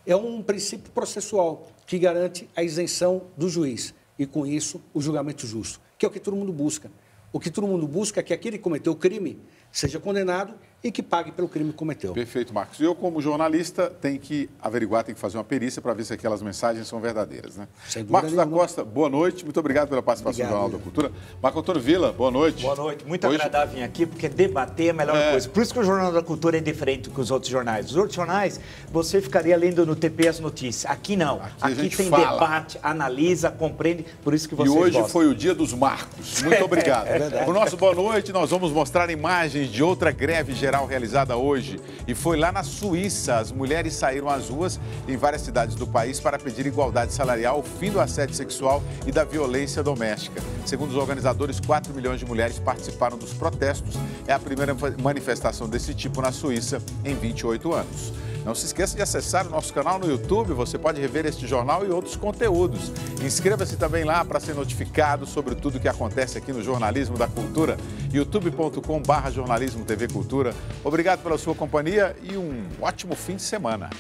É um princípio processual que garante a isenção do juiz e, com isso, o julgamento justo, que é o que todo mundo busca. O que todo mundo busca é que aquele que cometeu o crime seja condenado e que pague pelo crime que cometeu. Perfeito, Marcos. Eu, como jornalista, tenho que averiguar, tenho que fazer uma perícia para ver se aquelas mensagens são verdadeiras, né? Marcos da Costa, boa noite. Muito obrigado pela participação no Jornal da Cultura. Marco Antônio Villa, boa noite. Boa noite. Muito agradável vir aqui, porque debater é a melhor coisa. Por isso que o Jornal da Cultura é diferente dos outros jornais. Os outros jornais, você ficaria lendo no TP as notícias. Aqui não. Aqui tem debate, analisa, compreende. Por isso que vocês gostam. E hoje gostam. foi o dia dos Marcos. Muito obrigado. No nosso boa noite, nós vamos mostrar imagens de outra greve geral realizada hoje. E foi lá na Suíça. As mulheres saíram às ruas em várias cidades do país para pedir igualdade salarial, o fim do assédio sexual e da violência doméstica. Segundo os organizadores, 4 milhões de mulheres participaram dos protestos. É a primeira manifestação desse tipo na Suíça em 28 anos. Não se esqueça de acessar o nosso canal no YouTube, você pode rever este jornal e outros conteúdos. Inscreva-se também lá para ser notificado sobre tudo o que acontece aqui no Jornalismo da Cultura, youtube.com/jornalismo TV Cultura. Obrigado pela sua companhia e um ótimo fim de semana.